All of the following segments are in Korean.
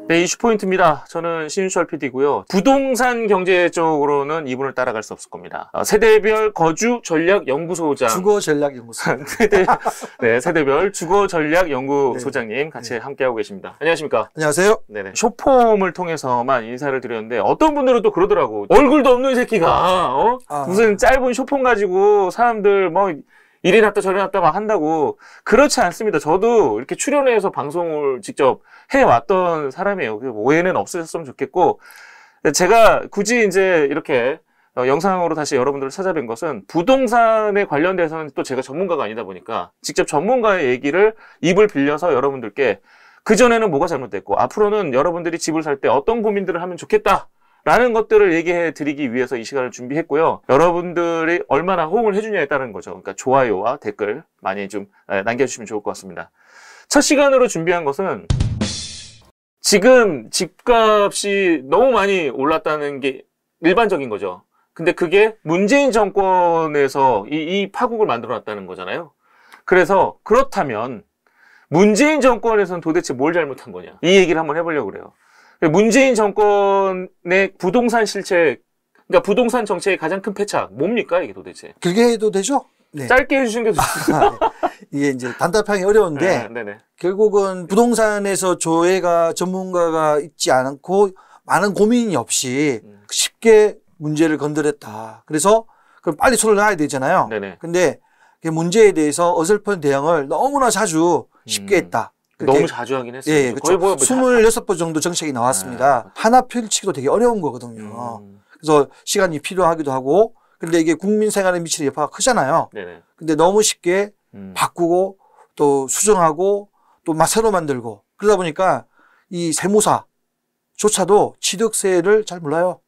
네, 이슈 포인트입니다. 저는 신윤철 PD고요. 부동산 경제 쪽으로는 이분을 따라갈 수 없을 겁니다. 세대별 거주 전략 연구소장. 주거 전략 연구소. 네, 세대별 주거 전략 연구소장님 같이 함께하고 계십니다. 안녕하십니까? 안녕하세요. 네네. 쇼폼을 통해서만 인사를 드렸는데 어떤 분들은 또 그러더라고. 얼굴도 없는 새끼가 무슨 짧은 쇼폼 가지고 사람들 뭐 이리 났다 저리 났다 막 한다고. 그렇지 않습니다. 저도 이렇게 출연해서 방송을 직접 해왔던 사람이에요. 오해는 없으셨으면 좋겠고, 제가 굳이 이제 이렇게 영상으로 다시 여러분들을 찾아뵌 것은 부동산에 관련돼서는 또 제가 전문가가 아니다 보니까 직접 전문가의 얘기를 입을 빌려서 여러분들께 그전에는 뭐가 잘못됐고 앞으로는 여러분들이 집을 살 때 어떤 고민들을 하면 좋겠다 라는 것들을 얘기해 드리기 위해서 이 시간을 준비했고요. 여러분들이 얼마나 호응을 해주냐에 따른 거죠. 그러니까 좋아요와 댓글 많이 좀 남겨주시면 좋을 것 같습니다. 첫 시간으로 준비한 것은 지금 집값이 너무 많이 올랐다는 게 일반적인 거죠. 근데 그게 문재인 정권에서 이 파국을 만들어 놨다는 거잖아요. 그래서 그렇다면 문재인 정권에서는 도대체 뭘 잘못한 거냐, 이 얘기를 한번 해보려고 그래요. 문재인 정권의 부동산 실책, 그러니까 부동산 정책의 가장 큰 패착 뭡니까 이게 도대체? 길게 해도 되죠? 네. 짧게 해주신 게 좋습니다. 이게 이제 단답하기 어려운데 결국은 부동산에서 조회가 전문가가 있지 않고 많은 고민이 없이 쉽게 문제를 건드렸다. 그래서 그럼 빨리 손을 놔야 되잖아요. 근데 그 문제에 대해서 어설픈 대응을 너무나 자주 쉽게 했다. 너무 자주 하긴 했어요. 예, 그렇죠. 거의 뭐 26번 정도 정책이 나왔습니다. 하나 펼치기도 되게 어려운 거거든요. 그래서 시간이 필요하기도 하고, 근데 이게 국민 생활에 미치는 여파가 크잖아요. 근데 너무 쉽게 바꾸고 또 수정하고 또 새로 만들고 그러다 보니까 이 세무사조차도 취득세를 잘 몰라요.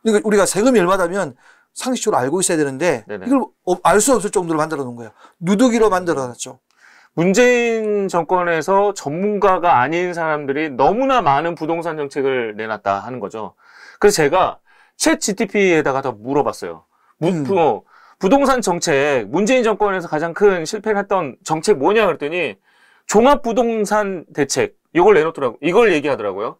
그러니까 우리가 세금이 얼마다면 상식적으로 알고 있어야 되는데 이걸 알 수 없을 정도로 만들어 놓은 거예요. 누더기로 만들어 놨죠. 문재인 정권에서 전문가가 아닌 사람들이 너무나 많은 부동산 정책을 내놨다 하는 거죠. 그래서 제가 챗 GTP에다가 더 물어봤어요. 부동산 정책, 문재인 정권에서 가장 큰 실패를 했던 정책 뭐냐 그랬더니 종합부동산 대책, 이걸 얘기하더라고요.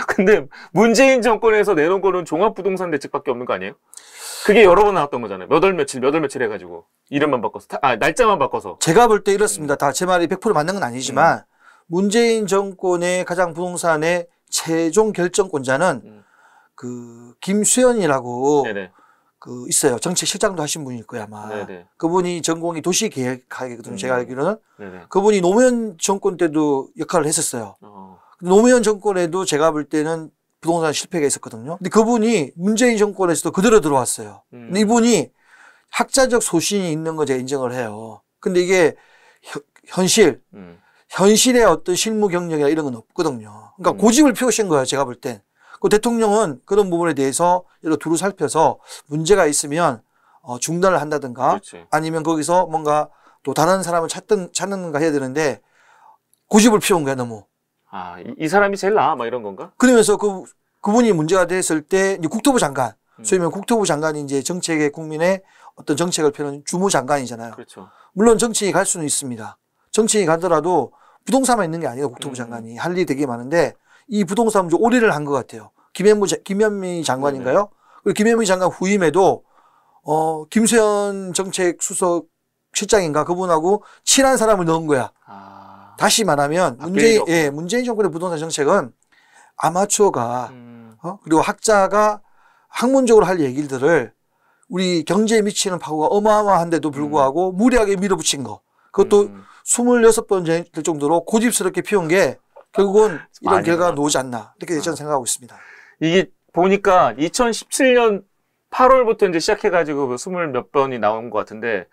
근데 문재인 정권에서 내놓은 거는 종합부동산 대책밖에 없는 거 아니에요? 그게 여러 번 나왔던 거잖아요. 몇 월 며칠 해가지고 이름만 바꿔서 날짜만 바꿔서. 제가 볼 때 이렇습니다. 다 제 말이 100% 맞는 건 아니지만 문재인 정권의 가장 부동산의 최종 결정권자는 그 김수현이라고 그 있어요. 정책실장도 하신 분일 거야 아마. 그분이 전공이 도시계획학이거든요. 제가 알기로는. 그분이 노무현 정권 때도 역할을 했었어요. 노무현 정권에도 제가 볼 때는 부동산 실패가 있었거든요. 근데 그분이 문재인 정권에서도 그대로 들어왔어요. 근데 이분이 학자적 소신이 있는 거 제가 인정을 해요. 근데 이게 현실의 어떤 실무 경력이나 이런 건 없거든요. 그러니까 고집을 피우신 거예요. 제가 볼 땐. 그 대통령은 그런 부분에 대해서 여러 두루 살펴서 문제가 있으면 중단을 한다든가 아니면 거기서 뭔가 또 다른 사람을 찾는가 해야 되는데 고집을 피운 거야 너무. 이 사람이 제일 나아, 막 이런 건가? 그러면서 그분이 문제가 됐을 때, 이제 국토부 장관, 소위 말하면 국토부 장관이 이제 정책에 국민의 어떤 정책을 펴는 주무장관이잖아요. 물론 정치인이 갈 수는 있습니다. 정치인이 가더라도 부동산만 있는 게 아니에요. 국토부 장관이. 할 일이 되게 많은데, 이 부동산 문제 올해를 한 것 같아요. 김현미 장관인가요? 그리고 김현미 장관 후임에도, 김수현 정책 수석 실장인가 그분하고 친한 사람을 넣은 거야. 다시 말하면 문재인 정권의 부동산 정책은 아마추어가 그리고 학자가 학문적으로 할 얘기들을 우리 경제에 미치는 파고가 어마어마한데도 불구하고 무리하게 밀어붙인 거. 그것도 26번 될 정도로 고집스럽게 피운 게 결국은 이런 결과가 나오지 않나 이렇게 저는 생각하고 있습니다. 이게 보니까 2017년 8월부터 이제 시작해가지고 20몇 번이 나온 것 같은데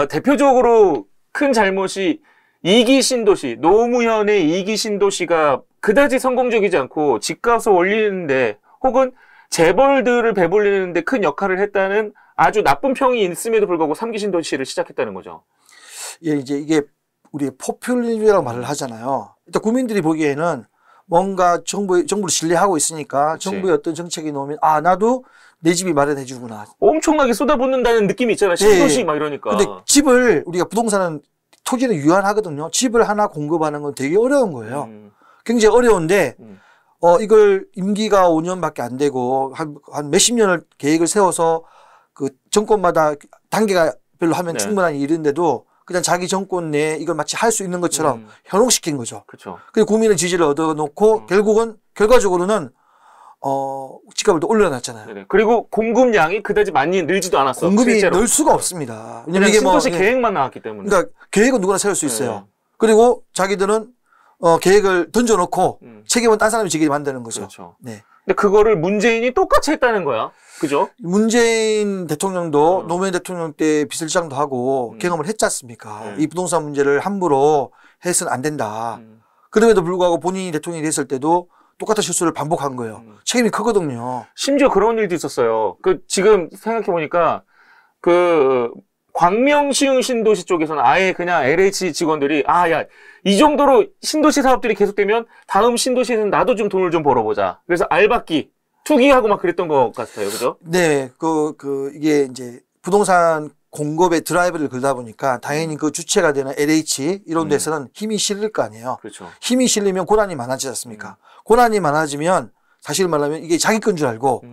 대표적으로 큰 잘못이 이기 신도시, 노무현의 이기 신도시가 그다지 성공적이지 않고 집값을 올리는데 혹은 재벌들을 배불리는데 큰 역할을 했다는 아주 나쁜 평이 있음에도 불구하고 3기 신도시를 시작했다는 거죠. 예, 이제 이게 우리 포퓰리즘이라고 말을 하잖아요. 일단 국민들이 보기에는 뭔가 정부를 신뢰하고 있으니까 정부의 어떤 정책이 나오면 나도 내 집이 마련해 주구나. 엄청나게 쏟아붓는다는 느낌이 있잖아요. 신도시 막 이러니까. 근데 집을 우리가 부동산은 토지는 유한하거든요. 집을 하나 공급하는 건 되게 어려운 거예요. 굉장히 어려운데 이걸 임기가 5년밖에 안 되고 한 몇십 년을 계획을 세워서 그 정권마다 단계가 별로 하면 네. 충분한 일인데도 그냥 자기 정권 내에 이걸 마치 할 수 있는 것처럼 현혹시킨 거죠. 그렇죠. 그리고 국민의 지지를 얻어놓고 결과적으로는 집값을 또 올려놨잖아요. 네네. 그리고 공급량이 그다지 많이 늘지도 않았어. 공급이 실제로. 늘 수가 없습니다. 왜냐면 이게 신도시 계획만 나왔기 때문에. 그러니까 계획은 누구나 세울 수 있어요. 네. 그리고 자기들은 계획을 던져놓고 책임은 딴 사람이 지게 만드는 거죠. 그렇죠. 네. 근데 그거를 문재인이 똑같이 했다는 거야. 그죠? 문재인 대통령도 노무현 대통령 때 비서실장도 하고 경험을 했지 않습니까? 이 부동산 문제를 함부로 해서는 안 된다. 그럼에도 불구하고 본인이 대통령이 됐을 때도 똑같은 실수를 반복한 거예요. 책임이 크거든요. 심지어 그런 일도 있었어요. 지금 생각해보니까 광명시흥 신도시 쪽에서는 아예 그냥 LH 직원들이 이 정도로 신도시 사업들이 계속되면 다음 신도시에는 나도 좀 돈을 좀 벌어보자. 그래서 알박기, 투기하고 막 그랬던 것 같아요. 그죠? 네. 이게 이제 부동산 공급의 드라이브를 걸다 보니까 당연히 그 주체가 되는 LH 이런 데서는 힘이 실릴 거 아니에요. 그렇죠. 힘이 실리면 고난이 많아지지 않습니까? 고난이 많아지면 사실 말하면 이게 자기 건 줄 알고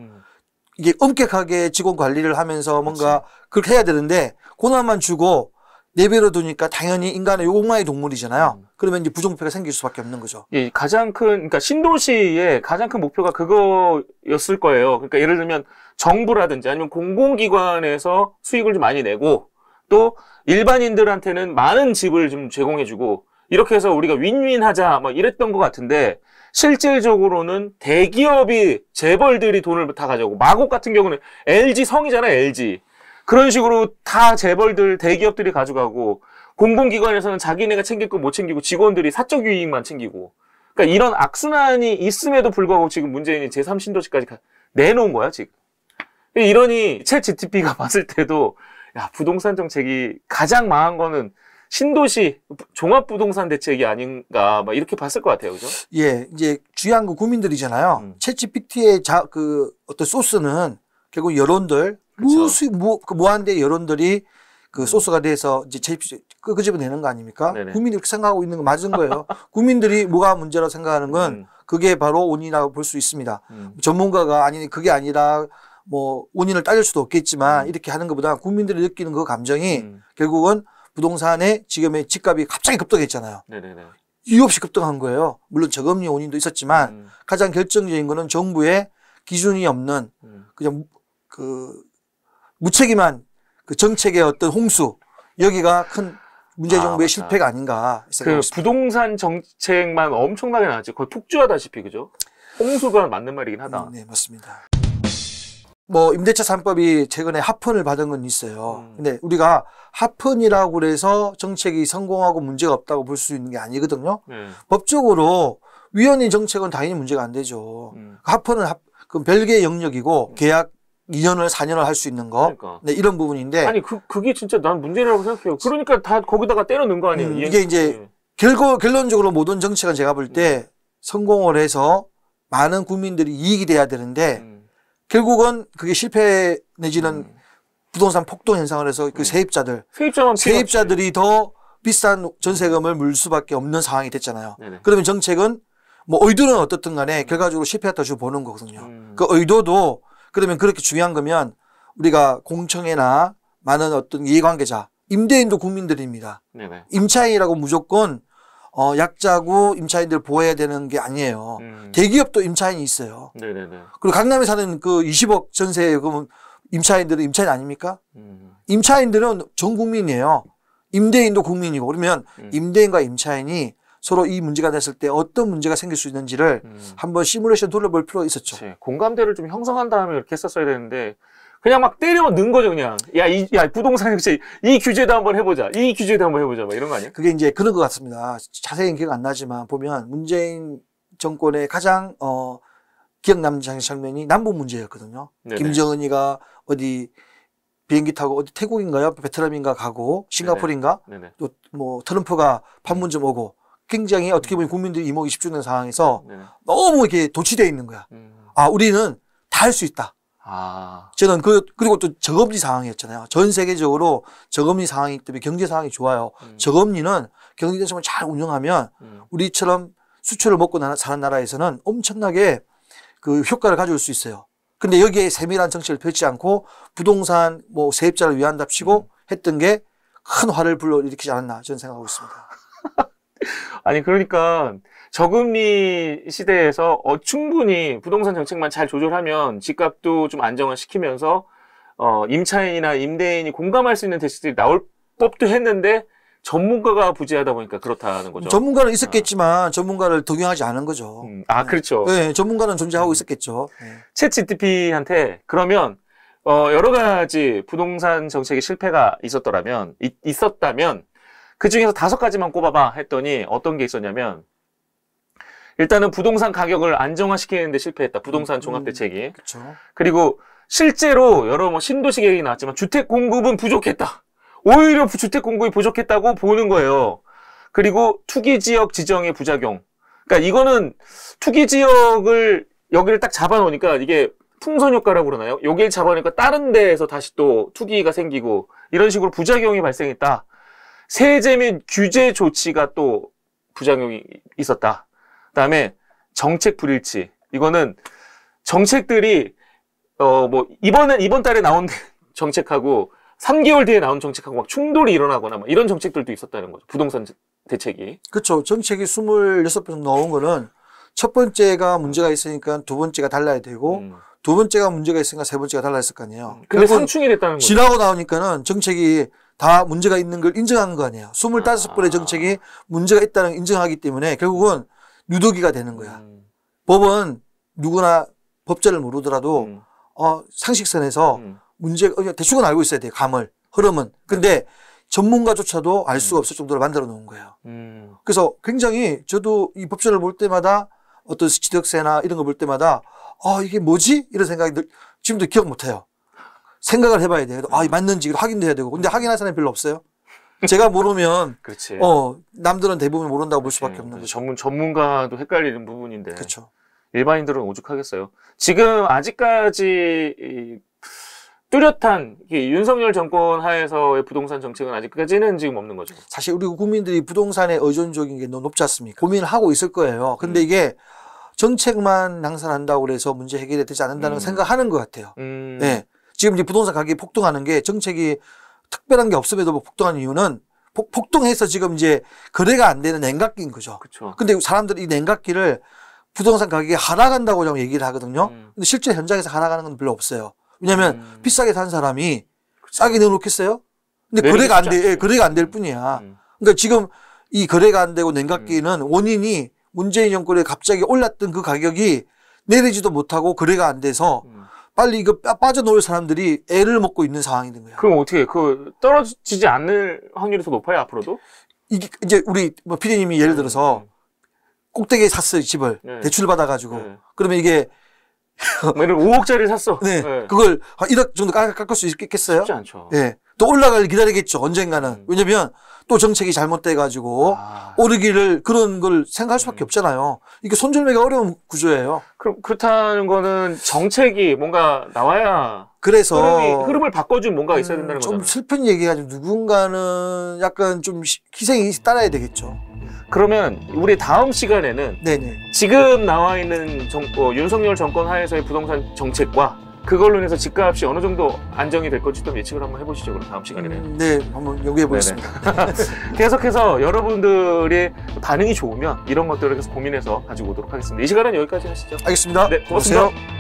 이게 엄격하게 직원 관리를 하면서 뭔가 그렇게 해야 되는데 고난만 주고 내버려 두니까 당연히 인간의 욕망의 동물이잖아요. 그러면 이제 부정부패가 생길 수밖에 없는 거죠. 예, 그러니까 신도시의 가장 큰 목표가 그거였을 거예요. 그러니까 예를 들면 정부라든지 아니면 공공기관에서 수익을 좀 많이 내고 또 일반인들한테는 많은 집을 좀 제공해주고 이렇게 해서 우리가 윈윈하자 막 이랬던 것 같은데 실질적으로는 대기업이 재벌들이 돈을 다 가져오고 마곡 같은 경우는 LG 성이잖아요. LG. 그런 식으로 다 재벌들 대기업들이 가져가고 공공기관에서는 자기네가 챙길 거 못 챙기고 직원들이 사적 이익만 챙기고 그러니까 이런 악순환이 있음에도 불구하고 지금 문재인이 제3신도시까지 내놓은 거야 지금. 이러니 챗GPT가 봤을 때도 야 부동산 정책이 가장 망한 거는 신도시 종합부동산 대책이 아닌가 막 이렇게 봤을 것 같아요, 그죠? 예, 이제 주요한 거 국민들이잖아요. 챗GPT의 어떤 소스는 결국 여론들 무한대 여론들이 소스가 돼서 이제 끄집어내는 거 아닙니까? 네네. 국민들이 그렇게 생각하고 있는 거 맞은 거예요. 국민들이 뭐가 문제라고 생각하는 건 그게 바로 원인이라고 볼 수 있습니다. 전문가가 그게 아니라 뭐 원인을 따질 수도 없겠지만 이렇게 하는 것보다 국민들이 느끼는 그 감정이 결국은 부동산의 지금의 집값이 갑자기 급등했잖아요. 네네네. 이유 없이 급등한 거예요. 물론 저금리 원인도 있었지만 가장 결정적인 거는 정부의 기준이 없는 그냥 무책임한 정책의 어떤 홍수 여기가 큰 문재인 정부의 실패가 아닌가 생각합니다. 부동산 정책만 엄청나게 나왔지 거의 폭주하다시피 그죠? 홍수가 맞는 말이긴 하다. 네, 맞습니다. 뭐 임대차 3법이 최근에 합헌을 받은 건 있어요. 근데 우리가 합헌이라고 그래서 정책이 성공하고 문제가 없다고 볼 수 있는 게 아니거든요. 법적으로 위헌인 정책은 당연히 문제가 안 되죠. 합헌은 그럼 별개의 영역이고 계약 2년을 4년을 할 수 있는 거. 그러니까. 네, 이런 부분인데. 아니 그게 진짜 난 문제라고 생각해요. 그러니까 다 거기다가 때려 넣은 거 아니에요. 이게 이제 결론적으로 모든 정책은 제가 볼 때 성공을 해서 많은 국민들이 이익이 돼야 되는데 결국은 그게 실패 내지는 부동산 폭등 현상을 해서 그 세입자들이 더 비싼 전세금을 물 수밖에 없는 상황이 됐잖아요. 네네. 그러면 정책은 뭐 의도는 어떻든 간에 결과적으로 실패했다 보는 거거든요. 그 의도도 그러면 그렇게 중요한 거면 우리가 공청회나 많은 어떤 이해관계자, 임대인도 국민들입니다. 네네. 임차인이라고 무조건 약자고 임차인들 보호해야 되는 게 아니에요. 대기업도 임차인이 있어요. 네네네. 그리고 강남에 사는 그 20억 전세 그러면 임차인들은 임차인 아닙니까? 임차인들은 전 국민이에요. 임대인도 국민이고 그러면 임대인과 임차인이 서로 이 문제가 됐을 때 어떤 문제가 생길 수 있는지를 한번 시뮬레이션 돌려볼 필요가 있었죠. 그치. 공감대를 좀 형성한 다음에 이렇게 했었어야 되는데 그냥 막 때려 넣은 거죠 그냥. 야 부동산 정책 이 규제도 한번 해보자. 이 규제도 한번 해보자. 막 이런 거 아니야? 그게 이제 그런 것 같습니다. 자세히는 기억 안 나지만 보면 문재인 정권의 가장 기억 남는 장면이 남북 문제였거든요. 네네. 김정은이가 어디 비행기 타고 어디 태국인가요? 베트남인가 가고 싱가포르인가? 또 뭐 트럼프가 판문점 오고 굉장히 어떻게 보면 국민들이 이목이 집중된 상황에서 너무 이렇게 도취되어 있는 거야. 우리는 다 할 수 있다. 저는 그리고 또 저금리 상황이었잖아요. 전 세계적으로 저금리 상황이기 때문에 경제 상황이 좋아요. 저금리는 경제 정책을 잘 운영하면 우리처럼 수출을 먹고 사는 나라에서는 엄청나게 그 효과를 가져올 수 있어요. 근데 여기에 세밀한 정책을 펼치지 않고 부동산 뭐 세입자를 위한답시고 했던 게 큰 화를 불러일으키지 않았나 저는 생각하고 있습니다. 아니 그러니까 저금리 시대에서 충분히 부동산 정책만 잘 조절하면 집값도 좀 안정화시키면서 임차인이나 임대인이 공감할 수 있는 대책들이 나올 법도 했는데 전문가가 부재하다 보니까 그렇다는 거죠. 전문가는 있었겠지만 전문가를 독용하지 않은 거죠. 그렇죠. 네, 전문가는 존재하고 있었겠죠. 챗 GPT한테 그러면 여러 가지 부동산 정책의 실패가 있었다면 그 중에서 5가지만 꼽아봐 했더니 어떤 게 있었냐면 일단은 부동산 가격을 안정화시키는 데 실패했다. 부동산 종합대책이. 그렇죠. 그리고 실제로 여러 뭐 신도시 계획이 나왔지만 주택 공급은 부족했다. 오히려 주택 공급이 부족했다고 보는 거예요. 그리고 투기 지역 지정의 부작용. 그러니까 이거는 투기 지역을 여기를 딱 잡아놓으니까 이게 풍선 효과라고 그러나요? 여기를 잡아놓으니까 다른 데에서 다시 또 투기가 생기고 이런 식으로 부작용이 발생했다. 세제 및 규제 조치가 또 부작용이 있었다. 그다음에 정책 불일치. 이거는 정책들이 뭐 이번 달에 나온 정책하고 3개월 뒤에 나온 정책하고 막 충돌이 일어나거나 막 이런 정책들도 있었다는 거죠. 부동산 대책이. 그렇죠. 정책이 26번 나온 거는 첫 번째가 문제가 있으니까 두 번째가 달라야 되고 두 번째가 문제가 있으니까 세 번째가 달라졌을 거 아니에요. 근데 상충이 됐다는 거죠. 지나고 나오니까는 정책이 다 문제가 있는 걸 인정한 거 아니에요. 25번의 정책이 문제가 있다는 걸 인정하기 때문에 결국은 누더기가 되는 거야. 법은 누구나 법제를 모르더라도 상식선에서 문제가 대충은 알고 있어야 돼요. 감을, 흐름은. 근데 전문가조차도 알 수가 없을 정도로 만들어 놓은 거예요. 그래서 굉장히 저도 이 법제를 볼 때마다 어떤 지적세나 이런 거 볼 때마다 이게 뭐지? 이런 생각이 지금도 기억 못 해요. 생각을 해봐야 돼요. 맞는지 확인도 해야 되고. 근데 확인할 사람이 별로 없어요. 제가 모르면 그렇지. 남들은 대부분 모른다고 볼 수밖에 없는 거죠. 전문가도 헷갈리는 부분인데. 그렇죠. 일반인들은 오죽하겠어요. 지금 아직까지 뚜렷한 윤석열 정권 하에서의 부동산 정책은 아직까지는 지금 없는 거죠. 사실 우리 국민들이 부동산에 의존적인 게 너무 높지 않습니까? 고민을 하고 있을 거예요. 근데 이게 정책만 낭산한다고 해서 문제 해결이 되지 않는다는 생각하는 것 같아요. 네. 지금 이제 부동산 가격이 폭등하는 게 정책이 특별한 게 없음에도 폭등하는 이유는 폭등해서 지금 이제 거래가 안 되는 냉각기인 거죠. 그렇죠. 근데 사람들이 이 냉각기를 부동산 가격이 하락한다고 좀 얘기를 하거든요. 근데 실제 현장에서 하락하는 건 별로 없어요. 왜냐하면 비싸게 산 사람이 싸게 내놓겠어요? 근데 거래가 안 돼, 거래가 안 될 뿐이야. 그러니까 지금 이 거래가 안 되고 냉각기는 원인이 문재인 정권에 갑자기 올랐던 그 가격이 내리지도 못하고 거래가 안 돼서 빨리 이거 빠져나올 사람들이 애를 먹고 있는 상황이 된 거야. 그럼 어떻게 떨어지지 않을 확률이 더 높아요 앞으로도? 이게 이제 우리 뭐 PD님이 예를 들어서 꼭대기에 샀어요 집을 대출 받아가지고 그러면 이게 5억짜리 샀어. 네. 그걸 한 1억 정도 깎을 수 있겠어요? 쉽지 않죠. 네. 또 올라갈 기다리겠죠. 언젠가는. 왜냐면 또 정책이 잘못돼가지고 오르기를 그런 걸 생각할 수밖에 없잖아요. 이게 손절매가 어려운 구조예요. 그렇다는 거는 정책이 뭔가 나와야 그래서 흐름을 바꿔준 뭔가가 있어야 된다는 거잖아요. 좀 슬픈 얘기가 좀 누군가는 약간 좀 희생이 따라야 되겠죠. 그러면 우리 다음 시간에는 네네. 지금 나와 있는 윤석열 정권 하에서의 부동산 정책과 그걸로 인해서 집값이 어느 정도 안정이 될 건지 좀 예측을 한번 해보시죠. 그럼 다음 시간에는. 네, 한번 연구해 보겠습니다. 계속해서 여러분들의 반응이 좋으면 이런 것들을 계속 고민해서 가지고 오도록 하겠습니다. 이 시간은 여기까지 하시죠. 알겠습니다. 네, 고맙습니다. 고맙습니다.